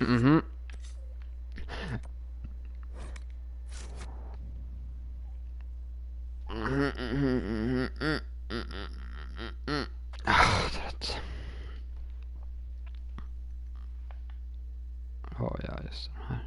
Mm-hmm. Oh ja, just den här.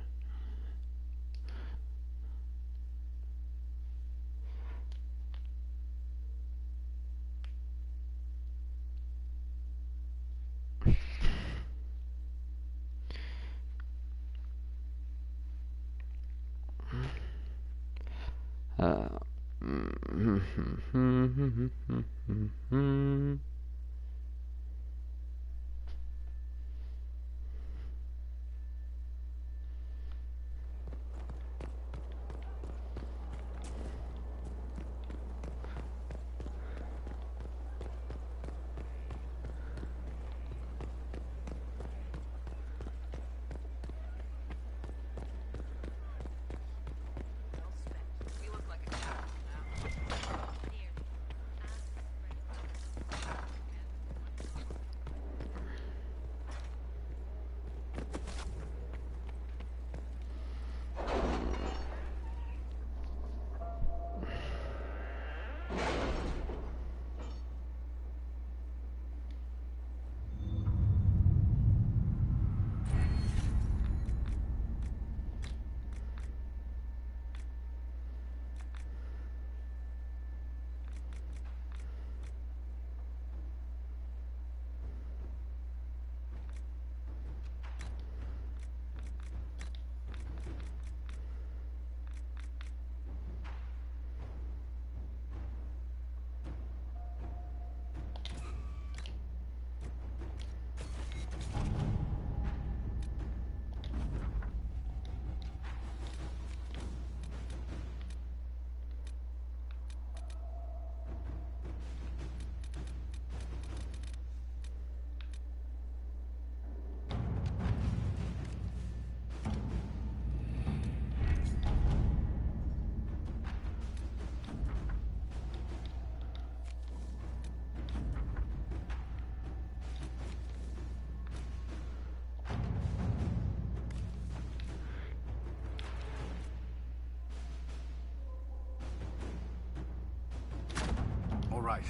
All right.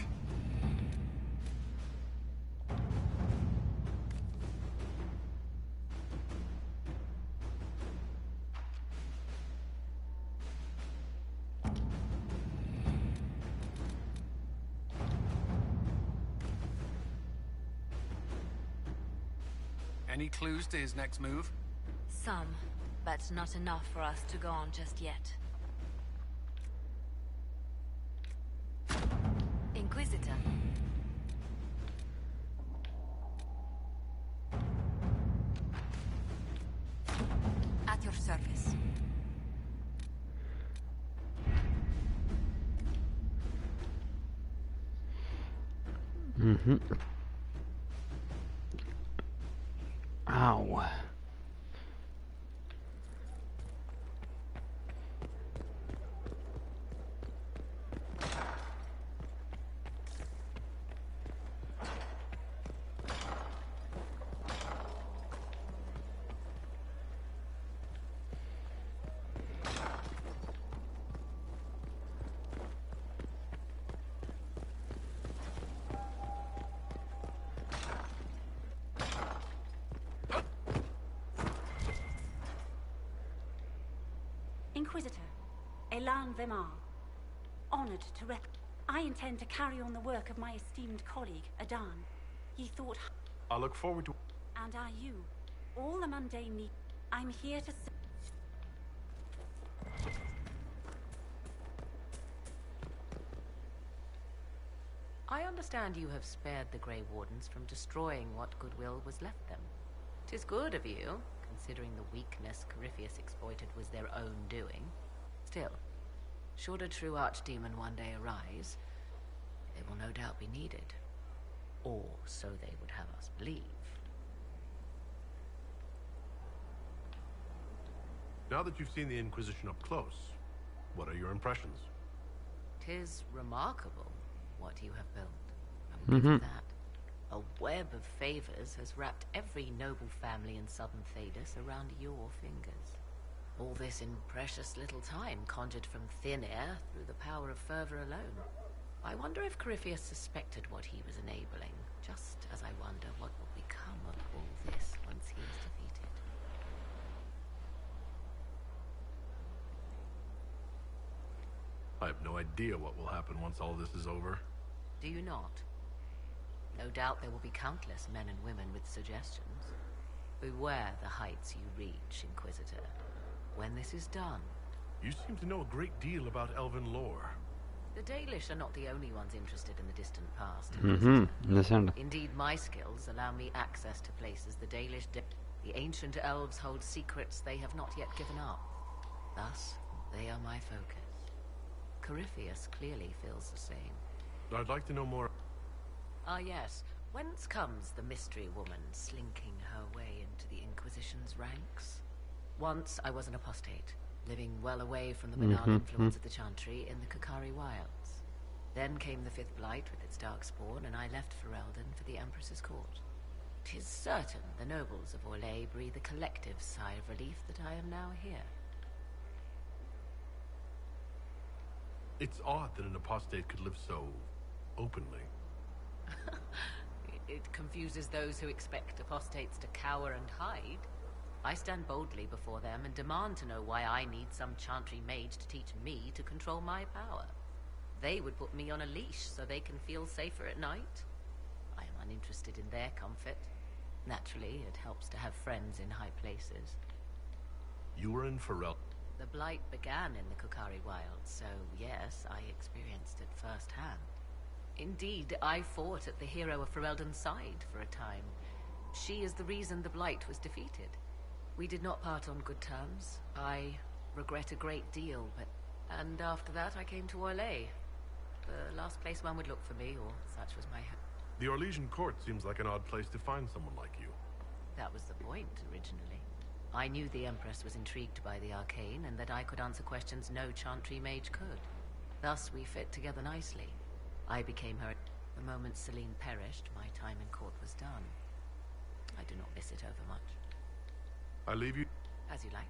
Any clues to his next move? Some, but not enough for us to go on just yet. Inquisitor. At your service. Mm-hmm. Ow. Inquisitor, Elan Vemar. Honored to rep... I intend to carry on the work of my esteemed colleague, Adan. He thought... I look forward to... And are you. All the mundane need... I'm here to... I understand you have spared the Grey Wardens from destroying what goodwill was left them. 'Tis good of you, considering the weakness Corypheus exploited was their own doing. Still, should a true archdemon one day arise, they will no doubt be needed. Or so they would have us believe. Now that you've seen the Inquisition up close, what are your impressions? 'Tis remarkable what you have built. I will give you that. A web of favors has wrapped every noble family in southern Thedas around your fingers. All this in precious little time, conjured from thin air through the power of fervor alone. I wonder if Corypheus suspected what he was enabling, just as I wonder what will become of all this once he is defeated. I have no idea what will happen once all this is over. Do you not? No doubt there will be countless men and women with suggestions. Beware the heights you reach, Inquisitor. When this is done... You seem to know a great deal about elven lore. The Dalish are not the only ones interested in the distant past. Understand. Indeed, my skills allow me access to places the the ancient elves hold secrets they have not yet given up. Thus, they are my focus. Corypheus clearly feels the same. I'd like to know more. Ah yes, whence comes the mystery woman slinking her way into the Inquisition's ranks? Once I was an apostate, living well away from the banal influence of the Chantry in the Kakari wilds. Then came the Fifth Blight with its darkspawn, and I left Ferelden for the Empress's court. 'Tis certain the nobles of Orlais breathe a collective sigh of relief that I am now here. It's odd that an apostate could live so openly. It confuses those who expect apostates to cower and hide. I stand boldly before them and demand to know why I need some Chantry mage to teach me to control my power. They would put me on a leash so they can feel safer at night. I am uninterested in their comfort. Naturally, it helps to have friends in high places. You were in Ferelden. The Blight began in the Kokari Wilds, so yes, I experienced it firsthand. Indeed, I fought at the hero of Ferelden's side for a time. She is the reason the Blight was defeated. We did not part on good terms. I regret a great deal, but... And after that, I came to Orlais. The last place one would look for me, or such was my hope. The Orlesian court seems like an odd place to find someone like you. That was the point, originally. I knew the Empress was intrigued by the arcane, and that I could answer questions no Chantry mage could. Thus, we fit together nicely. I became her... The moment Celine perished, my time in court was done. I do not miss it overmuch. I leave you... As you like.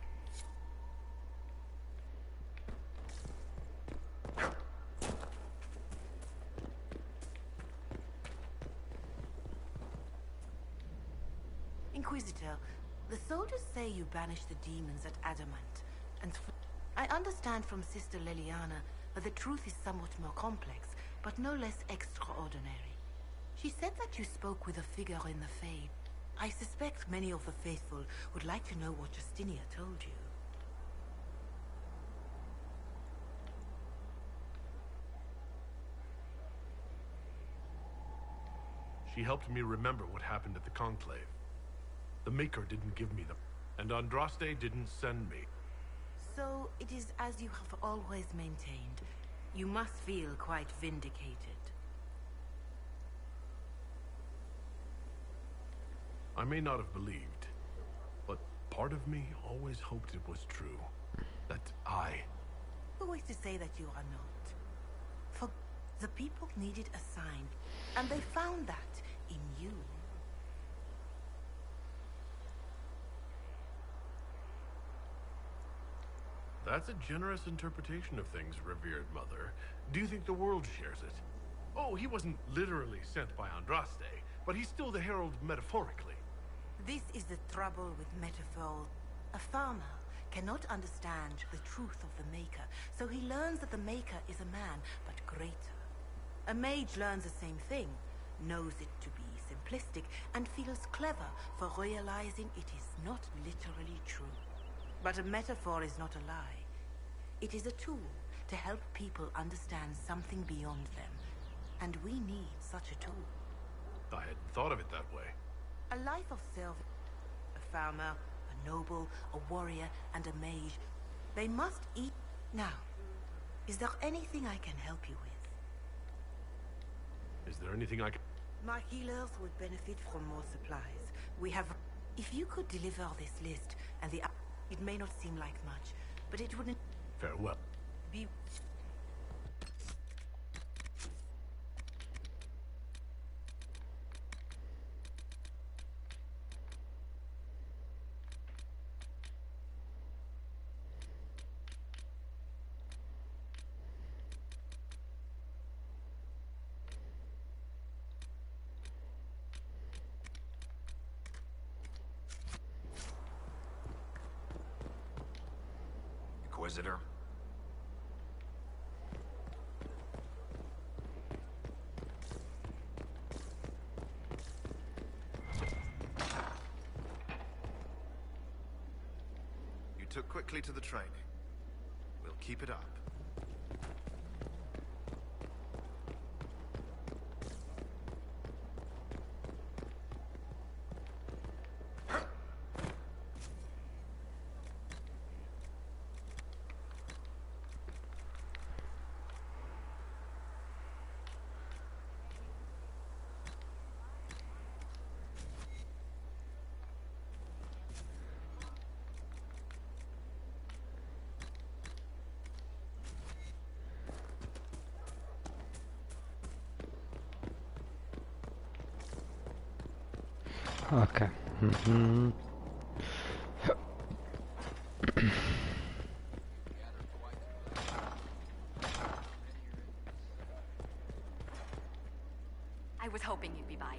Inquisitor, the soldiers say you banished the demons at Adamant, and I understand from Sister Leliana that the truth is somewhat more complex, but no less extraordinary. She said that you spoke with a figure in the Fae. I suspect many of the faithful would like to know what Justinia told you. She helped me remember what happened at the Conclave. The Maker didn't give me them, and Andraste didn't send me. So it is as you have always maintained. You must feel quite vindicated. I may not have believed, but part of me always hoped it was true. That I... Who is to say that you are not? For the people needed a sign, and they found that in you. That's a generous interpretation of things, revered mother. Do you think the world shares it? Oh, he wasn't literally sent by Andraste, but he's still the herald metaphorically. This is the trouble with metaphors. A farmer cannot understand the truth of the Maker, so he learns that the Maker is a man, but greater. A mage learns the same thing, knows it to be simplistic, and feels clever for realizing it is not literally true. But a metaphor is not a lie. It is a tool to help people understand something beyond them. And we need such a tool. I hadn't thought of it that way. A life of service. A farmer, a noble, a warrior, and a mage. They must eat. Now, is there anything I can help you with? Is there anything I can... My healers would benefit from more supplies. We have... If you could deliver this list, and the... It may not seem like much, but it wouldn't... Farewell. Be... Inquisitor. You took quickly to the training. We'll keep it up. Okay. Mm-hmm. I was hoping you'd be by.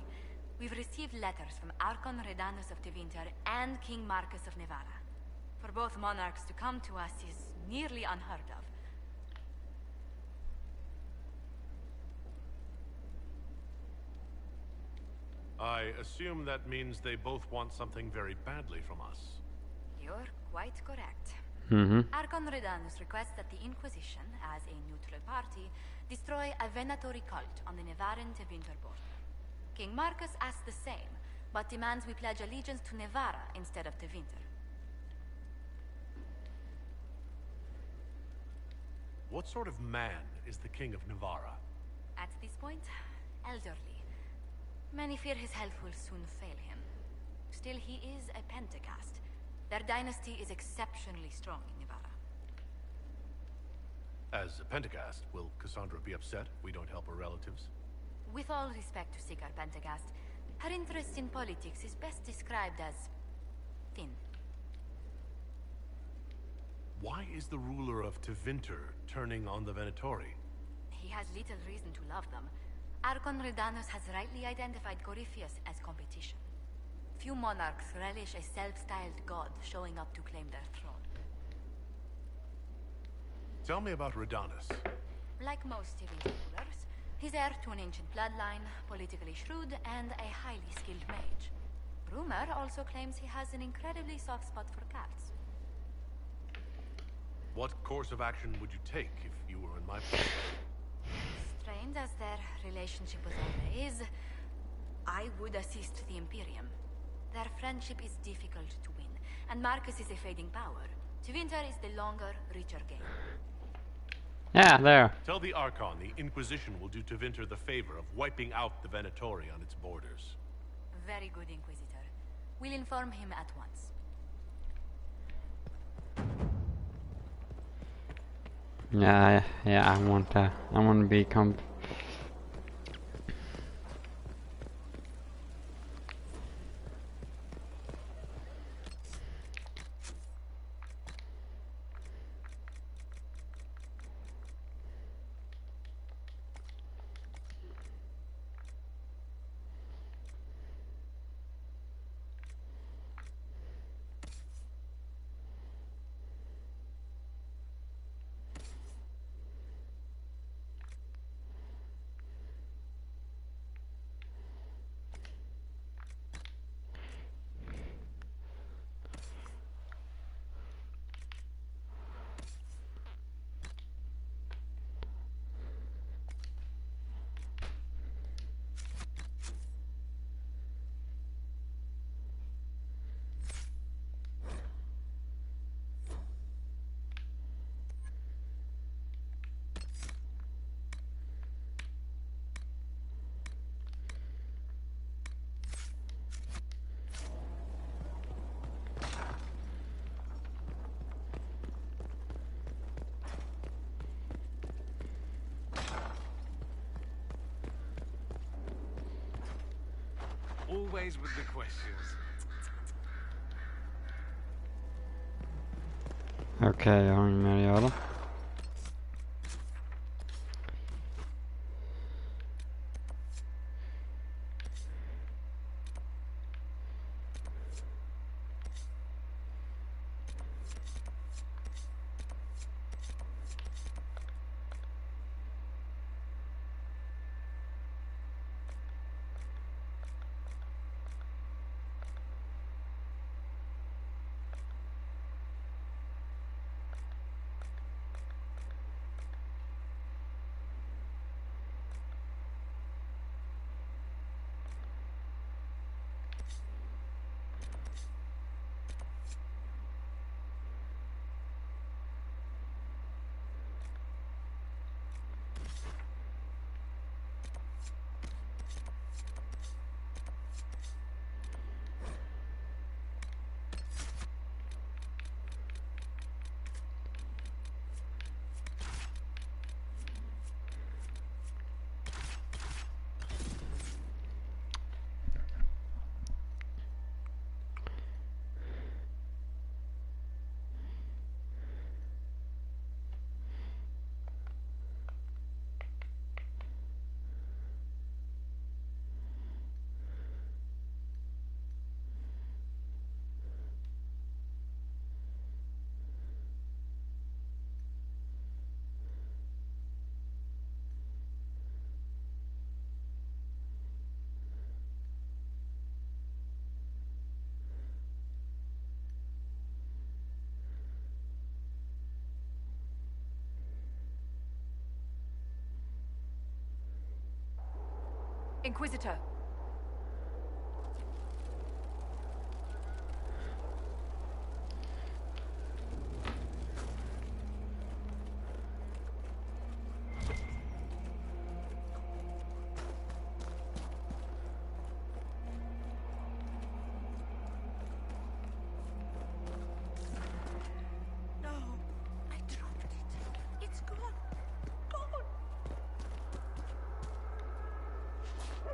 We've received letters from Archon Redanus of Tevinter and King Marcus of Nevarra. For both monarchs to come to us is nearly unheard of. I assume that means they both want something very badly from us. You're quite correct. Mm-hmm. Archon Redanus requests that the Inquisition, as a neutral party, destroy a Venatori cult on the Nevarran-Tevinter border. King Marcus asks the same, but demands we pledge allegiance to Nevarra instead of Tevinter. What sort of man is the King of Nevarra? At this point, elderly. Many fear his health will soon fail him. Still, he is a Pentecast. Their dynasty is exceptionally strong in Nevarra. As a Pentecast, will Cassandra be upset if we don't help her relatives? With all respect to Sigar Pentagast, her interest in politics is best described as thin. Why is the ruler of Tevinter turning on the Venatori? He has little reason to love them. Archon Redanus has rightly identified Corypheus as competition. Few monarchs relish a self-styled god showing up to claim their throne. Tell me about Redanus. Like most Tevinter rulers, he's heir to an ancient bloodline, politically shrewd, and a highly skilled mage. Rumor also claims he has an incredibly soft spot for cats. What course of action would you take if you were in my place? Strained as their relationship with Alva is, I would assist the Imperium. Their friendship is difficult to win, and Marcus is a fading power. Tevinter is the longer, richer game. Yeah, there. Tell the Archon the Inquisition will do Tevinter the favor of wiping out the Venatori on its borders. Very good, Inquisitor. We'll inform him at once. Yeah, I want to be Always with the questions. Okej, jag har inget mer att göra. Inquisitor. No, I dropped it. It's gone.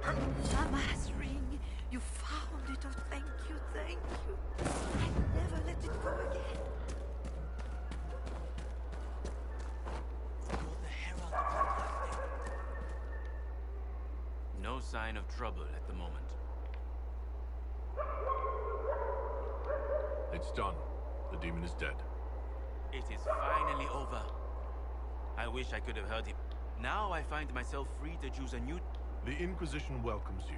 A mass ring. You found it. Oh, thank you, thank you. I'd never let it go again. You're the herald of Andraste. No sign of trouble at the moment. It's done. The demon is dead. It is finally over. I wish I could have heard him. Now I find myself free to choose a new... The Inquisition welcomes you.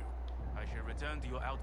I shall return to your out...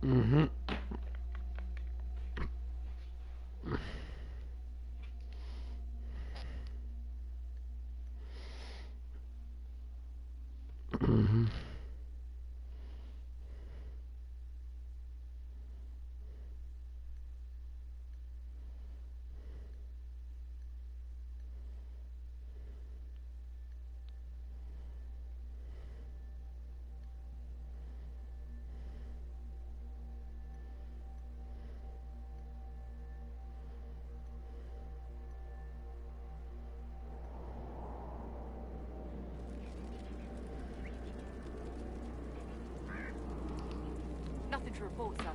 Mm-hmm. Mm-hmm. Nothing to report, sir.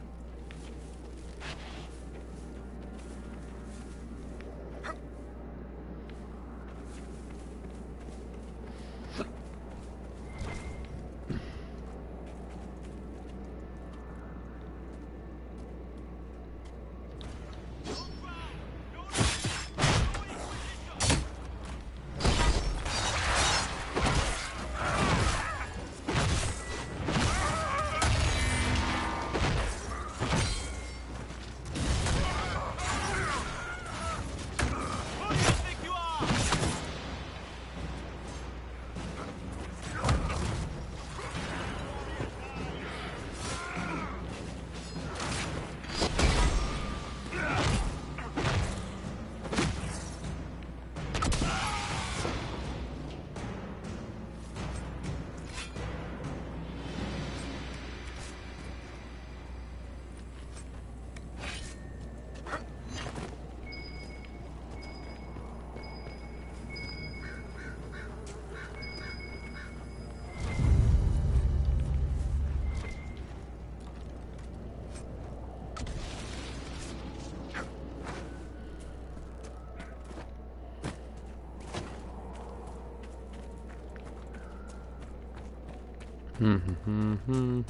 Mm-hmm.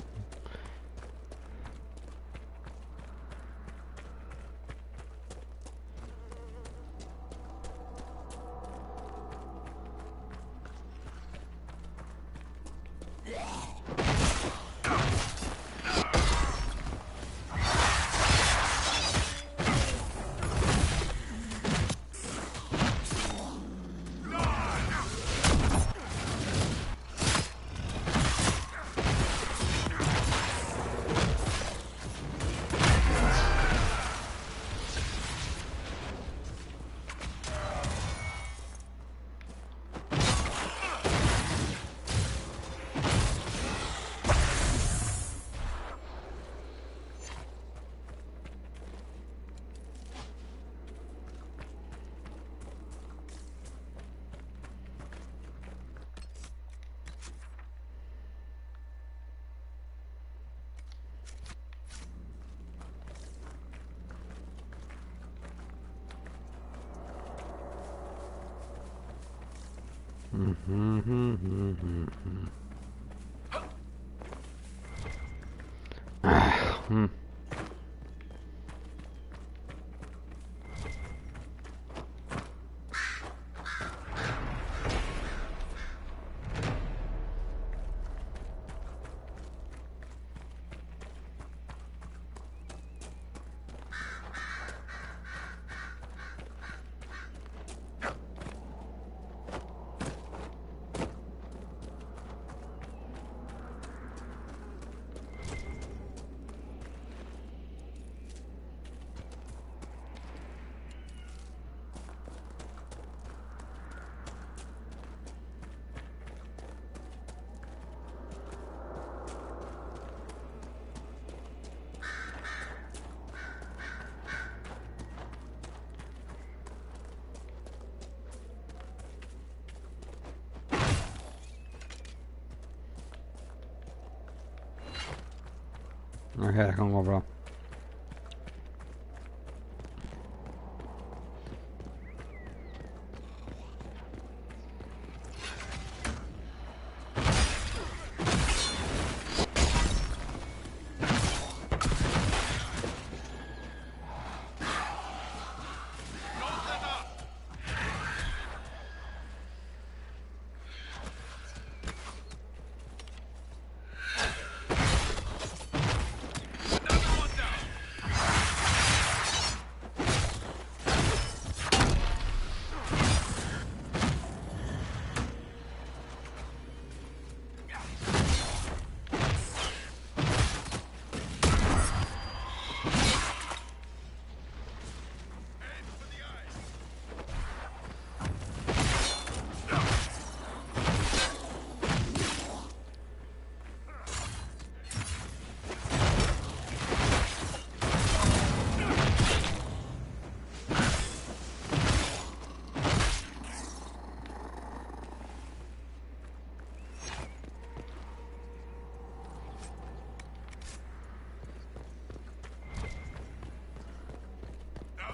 Ok, la kan gå bra.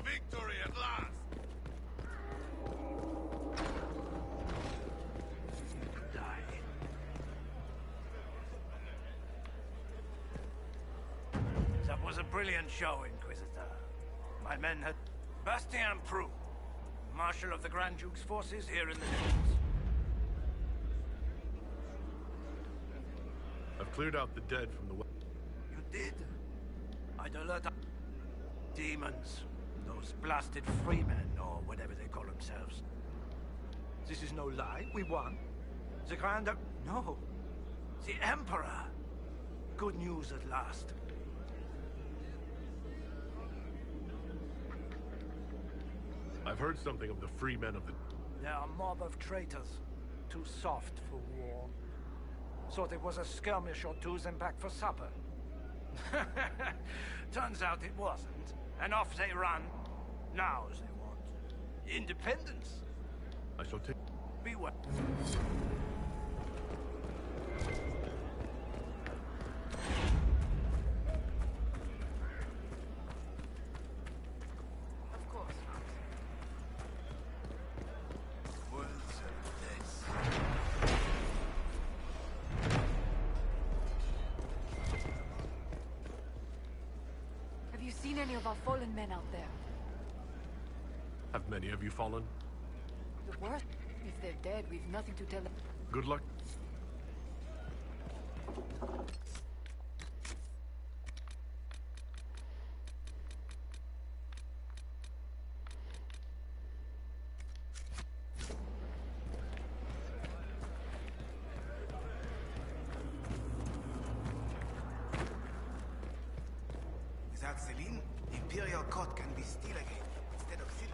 Victory at last! That was a brilliant show, Inquisitor. My men had Bastien Prou, Marshal of the Grand Duke's forces here in the hills. I've cleared out the dead from the You did? I'd alert demons. Those blasted freemen, or whatever they call themselves. This is no lie. We won. The Grand... No. The Emperor. Good news at last. I've heard something of the free men of the... They're a mob of traitors. Too soft for war. Thought it was a skirmish or two, then back for supper. Turns out it wasn't. And off they run. Now as they want. Independence. I shall take... Beware. Of course not. Words of this. Have you seen any of our fallen men out there? Have many of you fallen? The worst. If they're dead, we've nothing to tell them. Good luck. Without Celine, the Imperial Court can be steel again, instead of silver.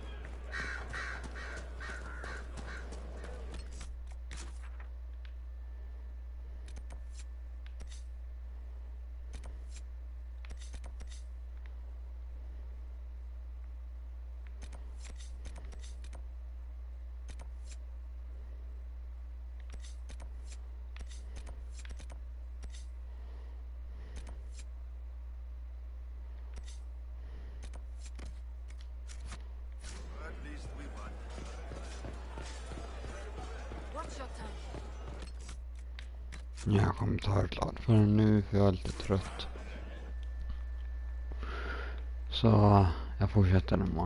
Jag kommer ta ett lag för nu, för jag är lite trött. Så jag fortsätter imorgon.